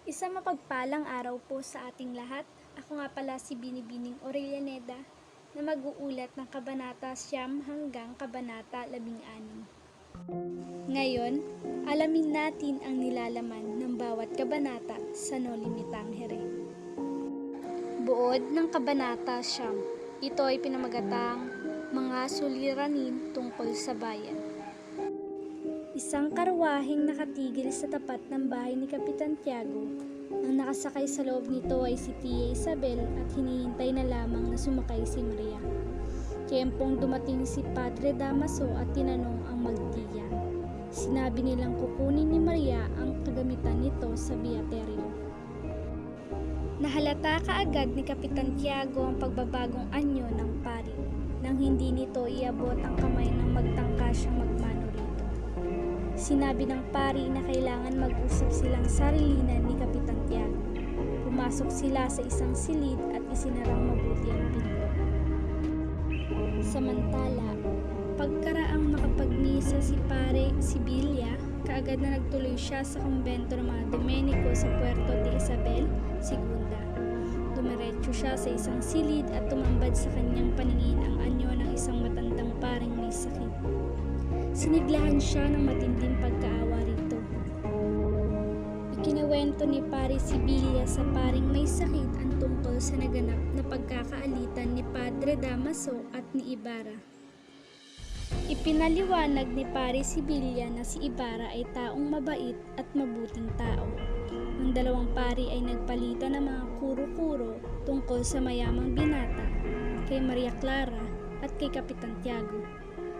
Isang mapagpalang araw po sa ating lahat. Ako nga pala si Binibining Aurelianeda na mag-uulat ng Kabanata 9 hanggang Kabanata 16. Ngayon, alamin natin ang nilalaman ng bawat kabanata sa Noli Me Tangere. Buod ng Kabanata 9. Ito ay pinamagatang mga suliranin tungkol sa bayan. Isang karwaheng nakatigil sa tapat ng bahay ni Kapitan Tiago. Ang nakasakay sa loob nito ay si Tia Isabel at hinihintay na lamang na sumakay si Maria. Tiyempong dumating si Padre Damaso at tinanong ang magtiya. Sinabi nilang kukunin ni Maria ang kagamitan nito sa biateryo. Nahalata kaagad ni Kapitan Tiago ang pagbabagong anyo ng pari nang hindi nito iabot ang kamay ng magtangka siyang magmano rito. Sinabi ng pari na kailangan mag-usap silang sarilinan ni Kapitan Tiago. Pumasok sila sa isang silid at isinarang mabuti ang pinto. Samantala, pagkaraang makapagmisa si Pare Sibilia, kaagad na nagtuloy siya sa kumbento ng mga Domenico sa Puerto de Isabel, Segunda. Dumiretso siya sa isang silid at tumambad sa kanyang paningin ang anyo ng isang matandang paring may sakit. Siniglahan siya ng matinding pagkaawa rito. Ikinawento ni Pare Sibilia sa paring may sakit ang tungkol sa naganap na pagkakaalitan ni Padre Damaso at ni Ibarra. Ipinaliwanag ni Pare Sibilia na si Ibarra ay taong mabait at mabuting tao. Ang dalawang pari ay nagpalitan ng mga kuro-kuro tungkol sa mayamang binata, kay Maria Clara at kay Kapitan Tiago.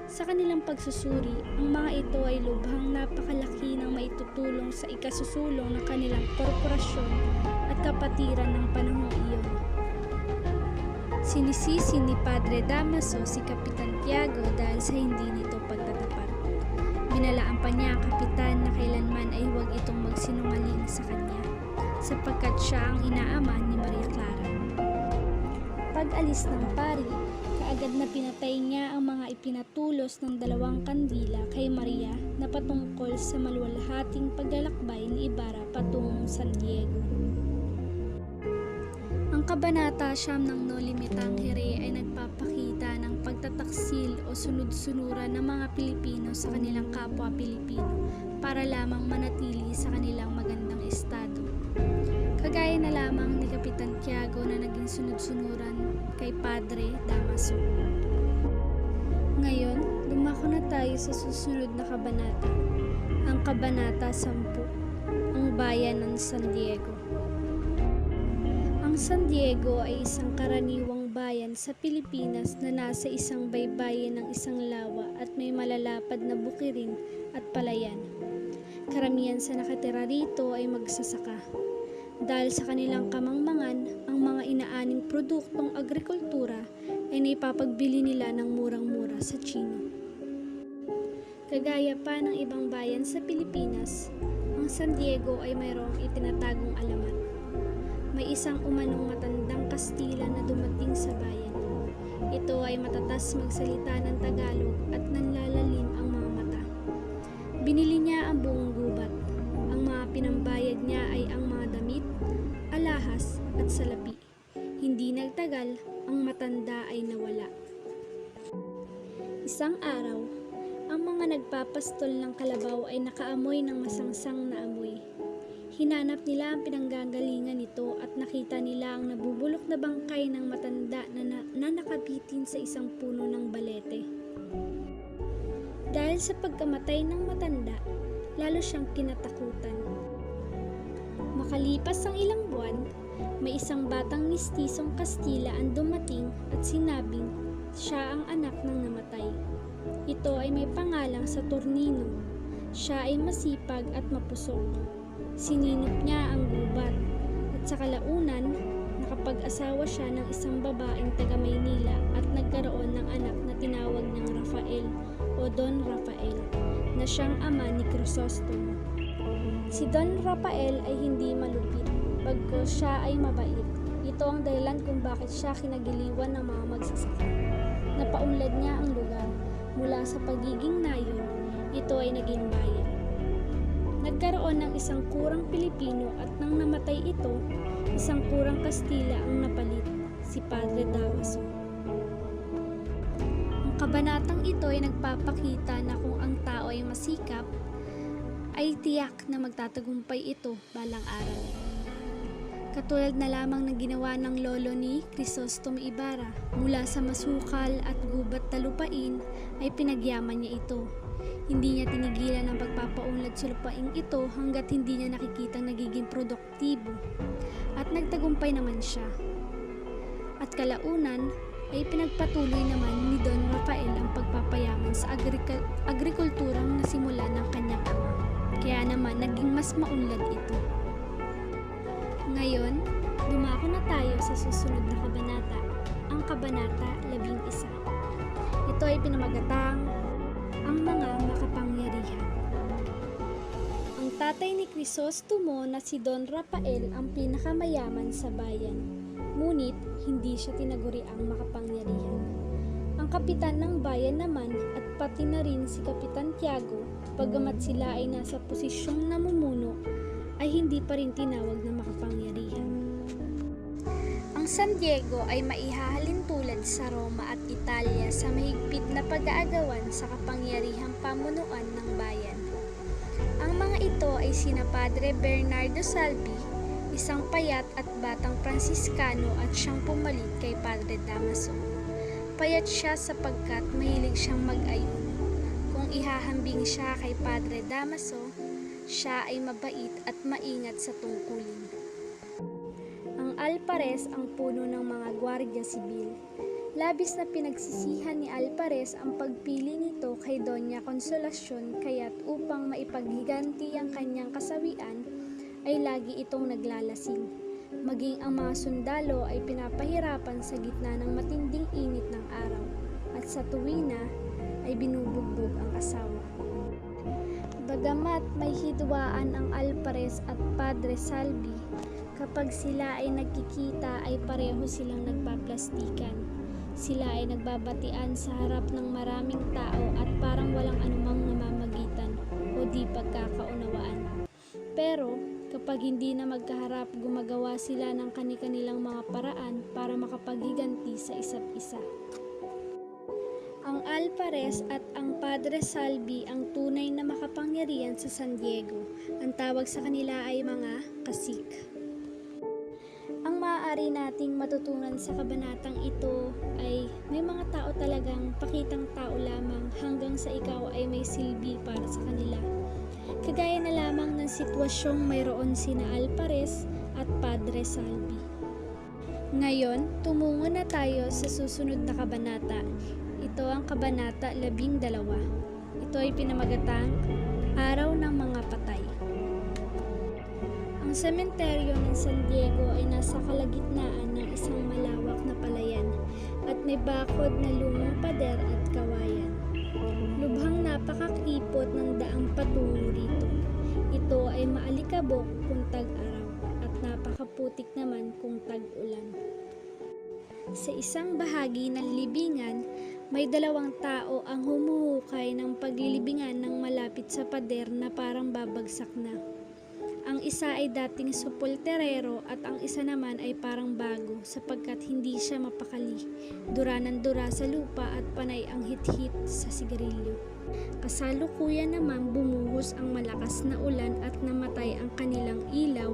Sa kanilang pagsusuri, ang mga ito ay lubhang napakalaki ng maitutulong sa ikasusulong ng kanilang korporasyon at kapatiran ng panahong iyon. Sinisisi ni Padre Damaso si Kapitan Tiago dahil sa hindi nito pagtatapat. Binalaan pa niya ang kapitan na kailanman ay huwag itong magsinungaling sa kanya, sapagkat siya ang inaama ni Maria Clara. Pag-alis ng pari, kaagad na pinatay niya ang mga ipinatulos ng dalawang kandila kay Maria na patungkol sa maluwalhating paglalakbay ni Ibarra patungong San Diego. Ang Kabanata 9 ng Noli Me Tangere ay nagpapakita ng pagtataksil o sunod-sunuran ng mga Pilipino sa kanilang kapwa Pilipino para lamang manatili sa kanilang magandang estado. Kagaya na lamang ni Kapitan Tiago na naging sunod-sunuran kay Padre Damaso. Ngayon, dumako na tayo sa susunod na kabanata, ang Kabanata 10, ang Bayan ng San Diego. Ang San Diego ay isang karaniwang bayan sa Pilipinas na nasa isang baybayin ng isang lawa at may malalapad na bukirin at palayan. Karamihan sa nakatira rito ay magsasaka. Dahil sa kanilang kamangmangan, ang mga inaaning produktong agrikultura ay naipapagbili nila ng murang-mura sa Chino. Kagaya pa ng ibang bayan sa Pilipinas, ang San Diego ay mayroong itinatagong alamat. May isang umanong matandang Kastila na dumating sa bayan. Ito ay matatas magsalita ng Tagalog at nanlalalim ang mga mata. Binili niya ang buong gubat. Ang mga pinambayad niya ay ang mga damit, alahas at salapi. Hindi nagtagal, ang matanda ay nawala. Isang araw, ang mga nagpapastol ng kalabaw ay nakaamoy ng masangsang na amoy. Hinanap nila ang pinanggagalingan nito at nakita nila ang nabubulok na bangkay ng matanda na nakabitin sa isang puno ng balete. Dahil sa pagkamatay ng matanda, lalo siyang kinatakutan. Makalipas ang ilang buwan, may isang batang mistisong Kastila ang dumating at sinabing siya ang anak ng namatay. Ito ay may pangalang Saturnino. Siya ay masipag at mapusok. Sininop niya ang gubat at sa kalaunan, nakapag-asawa siya ng isang babaeng taga Maynila at nagkaroon ng anak na tinawag niyang Rafael o Don Rafael na siyang ama ni Crisostomo. Si Don Rafael ay hindi malupit, bagkus siya ay mabait. Ito ang dahilan kung bakit siya kinagiliwan ng mga magsasaka. Napaunlad niya ang lugar. Mula sa pagiging nayon, ito ay naging bayan. nagkaroon ng isang kurang Pilipino at nang namatay ito, isang kurang Kastila ang napalit, si Padre Damaso. Ang kabanatang ito ay nagpapakita na kung ang tao ay masikap, ay tiyak na magtatagumpay ito balang araw. Katulad na lamang ng ginawa ng lolo ni Crisostomo Ibarra, mula sa masukal at gubat na lupain ay pinagyaman niya ito. Hindi niya tinigilan ang pagpapaunlad sa lupain ito hanggat hindi niya nakikitang nagiging produktibo. At nagtagumpay naman siya. At kalaunan ay pinagpatuloy naman ni Don Rafael ang pagpapayaman sa agrikulturang nasimulan ng kanyang ama. Kaya naman naging mas maunlad ito. Ngayon, dumako na tayo sa susunod na kabanata, ang Kabanata 11. Ito ay pinamagatang ang mga makapangyarihan. Ang tatay ni Crisostomo na si Don Rafael ang pinakamayaman sa bayan, ngunit hindi siya tinaguriang makapangyarihan. Ang kapitan ng bayan naman at pati na rin si Kapitan Tiago, bagamat sila ay nasa posisyong namumuno, ay hindi pa rin tinawag na makapangyarihan. Ang San Diego ay maihahalin tulad sa Roma at Italia sa mahigpit na pag-aagawan sa kapangyarihang pamunuan ng bayan. Ang mga ito ay sina Padre Bernardo Salvi, isang payat at batang Pransiskano at siyang pumalit kay Padre Damaso. Payat siya sapagkat mahilig siyang mag-ayuno. Kung ihahambing siya kay Padre Damaso, siya ay mabait at maingat sa tungkulin. Ang Alpares ang puno ng mga gwardiya sibil. Labis na pinagsisihan ni Alpares ang pagpili nito kay Doña Consolacion, kaya't upang maipaghiganti ang kanyang kasawian ay lagi itong naglalasing. Maging ang mga sundalo ay pinapahirapan sa gitna ng matinding init ng araw, at sa tuwina ay binubugbog ang asawa. Bagamat may hidwaan ang Alpares at Padre Salvi, kapag sila ay nagkikita ay pareho silang nagpaplastikan. Sila ay nagbabatian sa harap ng maraming tao at parang walang anumang namamagitan o di pagkakaunawaan. Pero kapag hindi na magkaharap, gumagawa sila ng kani-kanilang mga paraan para makapaghiganti sa isa't isa. Ang Alpares at ang Padre Salvi ang tunay na makapangyarihan sa San Diego. Ang tawag sa kanila ay mga kasik. Ang maaari nating matutunan sa kabanatang ito ay may mga tao talagang pakitang tao lamang hanggang sa ikaw ay may silbi para sa kanila. Kagaya na lamang ng sitwasyong mayroon sina Alpares at Padre Salvi. Ngayon, tumungo na tayo sa susunod na kabanata. Ito ang Kabanata 12. Ito ay pinamagatang Araw ng Mga Patay. Ang sementeryo ng San Diego ay nasa kalagitnaan ng isang malawak na palayan at may bakod na lumang pader at kawayan. Lubhang napakakipot ng daang patungo rito. Ito ay maalikabok kung tag-araw at napakaputik naman kung tag-ulan. Sa isang bahagi ng libingan, may dalawang tao ang humuhukay ng paglilibingan ng malapit sa pader na parang babagsak na. Ang isa ay dating supolterero at ang isa naman ay parang bago sapagkat hindi siya mapakali. Dura ng dura sa lupa at panay ang hit-hit sa sigarilyo. Kasalukuyan naman bumuhos ang malakas na ulan at namatay ang kanilang ilaw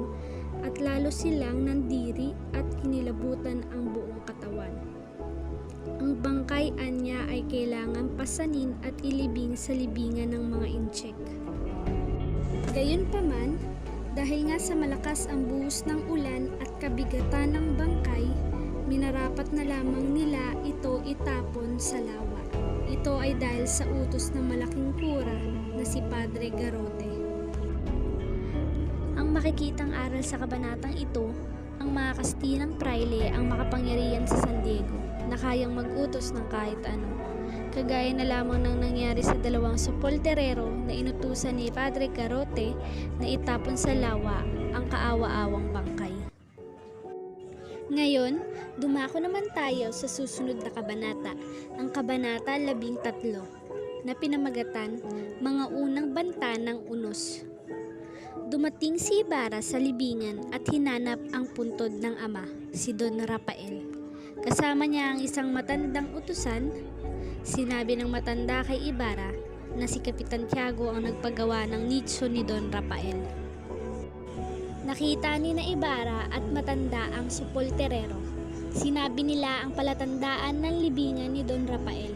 at lalo silang nandiri at kinilabutan ang buong katawan. Ang bangkay anya ay kailangan pasanin at ilibing sa libingan ng mga intsek. Gayunpaman, dahil nga sa malakas ang buhos ng ulan at kabigatan ng bangkay, minarapat na lamang nila ito itapon sa lawa. Ito ay dahil sa utos ng malaking kura na si Padre Garrote. Ang makikitang aral sa kabanatang ito, ang mga Kastilang praile ang makapangyarihan sa San Diego na kayang mag-utos ng kahit ano. Kagaya na lamang ng nangyari sa dalawang supolterero na inutusan ni Padre Garrote na itapon sa lawa ang kaawa-awang bangkay. Ngayon, dumako naman tayo sa susunod na kabanata, ang Kabanata 13, na pinamagatan, Mga Unang Banta ng Unos. Dumating si Ibarra sa libingan at hinanap ang puntod ng ama, si Don Rafael. Kasama niya ang isang matandang utusan. Sinabi ng matanda kay Ibarra na si Kapitan Tiago ang nagpagawa ng nicho ni Don Rafael. Nakita ni na Ibarra at matanda ang supolterero. Sinabi nila ang palatandaan ng libingan ni Don Rafael.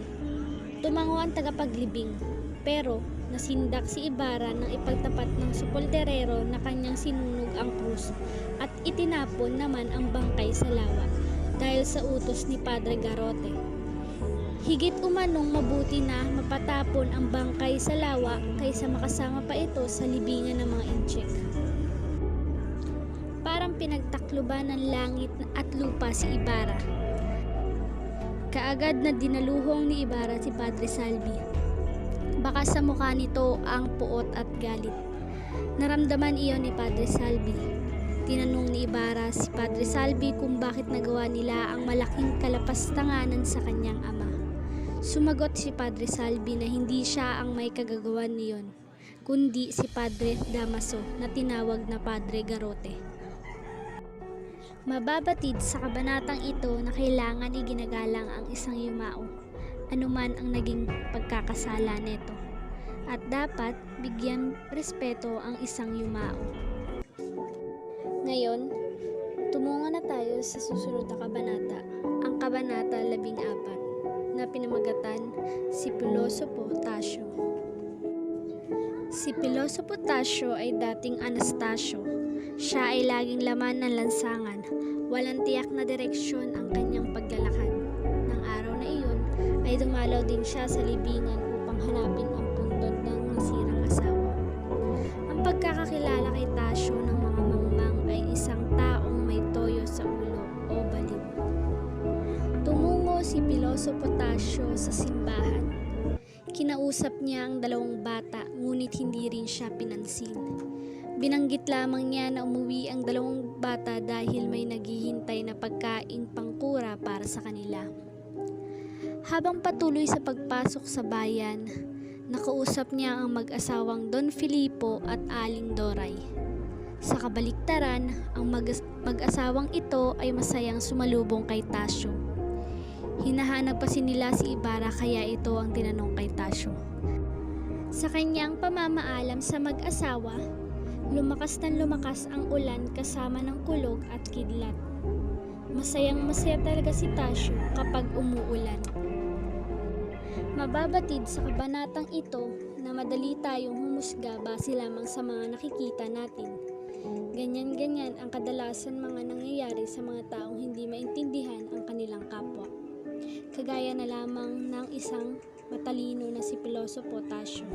Tumango ang tagapaglibing, pero nasindak si Ibarra nang ipagtapat ng supolterero na kanyang sinunog ang krus at itinapon naman ang bangkay sa lawa dahil sa utos ni Padre Garrote. Higit umanong mabuti na mapatapon ang bangkay sa lawa kaysa makasama pa ito sa libingan ng mga intsik. Parang pinagtakluban ng langit at lupa si Ibarra. Kaagad na dinaluhong ni Ibarra si Padre Salvi. Baka sa mukha nito ang puot at galit. Naramdaman iyon ni Padre Salvi. Tinanong ni Ibarra si Padre Salvi kung bakit nagawa nila ang malaking kalapastanganan sa kanyang ama. Sumagot si Padre Salvi na hindi siya ang may kagagawan niyon, kundi si Padre Damaso na tinawag na Padre Garrote. Mababatid sa kabanatang ito na kailangan iginagalang ang isang yumao, anuman ang naging pagkakasala nito, at dapat bigyan respeto ang isang yumao. Ngayon, tumungo na tayo sa susunod na kabanata, ang Kabanata 14, na pinamagatan si Pilosopo Tasio. Si Pilosopo Tasio ay dating Anastasio. Siya ay laging laman ng lansangan. Walang tiyak na direksyon ang kanyang paglalakad. Nang araw na iyon ay dumalaw din siya sa libingan upang hanapin ang puntod ng nasirang asawa. Ang pagkakakilala kay Tasio ng mga mangmang ay isang taong may toyo sa ulo o baliw. Tumungo si Pilosopo Tasio sa simbahan. Kinausap niya ang dalawang bata, ngunit hindi rin siya pinansin. Binanggit lamang niya na umuwi ang dalawang bata dahil may naghihintay na pagkain pangkura para sa kanila. Habang patuloy sa pagpasok sa bayan, nakausap niya ang mag-asawang Don Filipo at Aling Doray. Sa kabaliktaran, ang mag-asawang ito ay masayang sumalubong kay Tasio. Hinahanap pa nila si Ibarra kaya ito ang tinanong kay Tasio. Sa kanyang pamamaalam sa mag-asawa, lumakas ang ulan kasama ng kulog at kidlat. Masayang-masaya talaga si Tasio kapag umuulan. Mababatid sa kabanatang ito na madali tayong humusga base lamang sa mga nakikita natin. Ganyan-ganyan ang kadalasan mga nangyayari sa mga taong hindi maintindihan ang kanilang kapwa. Kagaya na lamang ng isang matalino na si Pilosopo Tasio.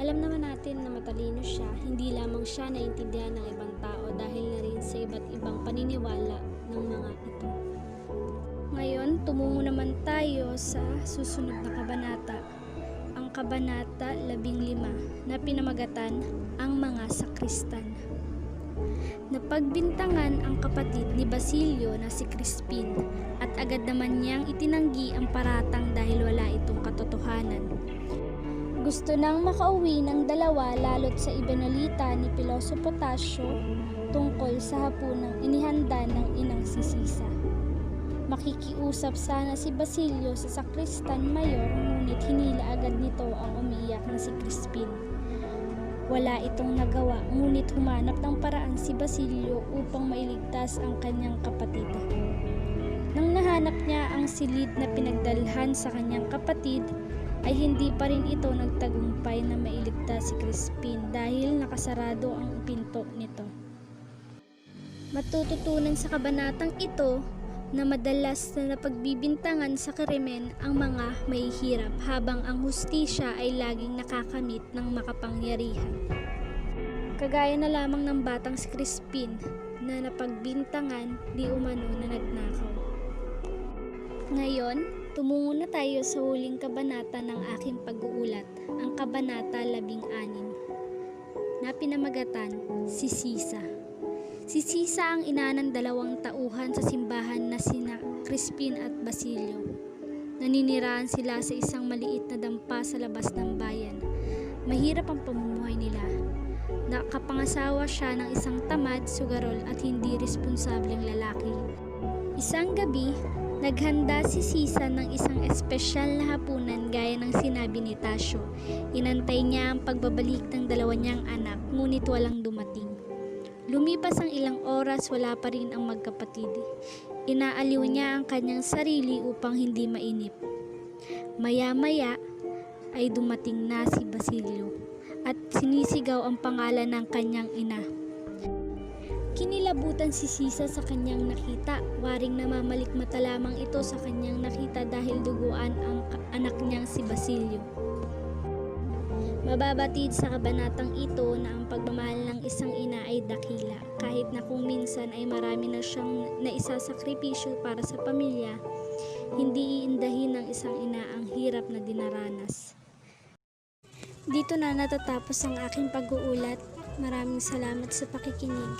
Alam naman natin na matalino siya, hindi lamang siya naintindihan ng ibang tao dahil na rin sa iba't ibang paniniwala ng mga ito. Ngayon, tumungo naman tayo sa susunod na kabanata, ang Kabanata 15 na pinamagatan ang mga sakristan. Napagbintangan ang kapatid ni Basilio na si Crispin at agad naman niyang itinanggi ang paratang dahil wala itong katotohanan. Gusto nang makauwi ng dalawa lalo't sa ibinalita ni Pilosopo Tasio tungkol sa hapunang inihanda ng inang si Sisa. Makikiusap sana si Basilio sa sakristan mayor ngunit hinila agad nito ang umiiyak na si Crispin. Wala itong nagawa ngunit humanap ng paraan si Basilio upang mailigtas ang kanyang kapatid. Nang nahanap niya ang silid na pinagdalhan sa kanyang kapatid, ay hindi pa rin ito nagtagumpay na mailigtas si Crispin dahil nakasarado ang pinto nito. Matututunan sa kabanatang ito na madalas na napagbibintangan sa krimen ang mga mahihirap habang ang hustisya ay laging nakakamit ng makapangyarihan. Kagaya na lamang ng batang si Crispin na napagbintangan di umano na nagnakaw. Ngayon, tumungo na tayo sa huling kabanata ng aking pag-uulat, ang Kabanata 16, na pinamagatan si Sisa. Si Sisa ang ina ng dalawang tauhan sa simbahan na sina Crispin at Basilio. Naninirahan sila sa isang maliit na dampa sa labas ng bayan. Mahirap ang pamumuhay nila. nakapangasawa siya ng isang tamad, sugarol at hindi responsableng lalaki. Isang gabi, naghanda si Sisa ng isang espesyal na hapunan gaya ng sinabi ni Tasyo. Inantay niya ang pagbabalik ng dalawa niyang anak, ngunit walang dumating. Lumipas ang ilang oras, wala pa rin ang magkapatid. Inaaliw niya ang kanyang sarili upang hindi mainip. Maya-maya ay dumating na si Basilio at sinisigaw ang pangalan ng kanyang ina. Kinilabutan si Sisa sa kanyang nakita. Waring namamalikmata lamang ito sa kanyang nakita dahil duguan ang anak niyang si Basilio. Mababatid sa kabanatang ito na ang pagmamahal ng isang ina ay dakila. Kahit na kung minsan ay marami na siyang naisasakripisyo para sa pamilya, hindi iindahin ng isang ina ang hirap na dinaranas. Dito na natatapos ang aking pag-uulat. Maraming salamat sa pakikinig.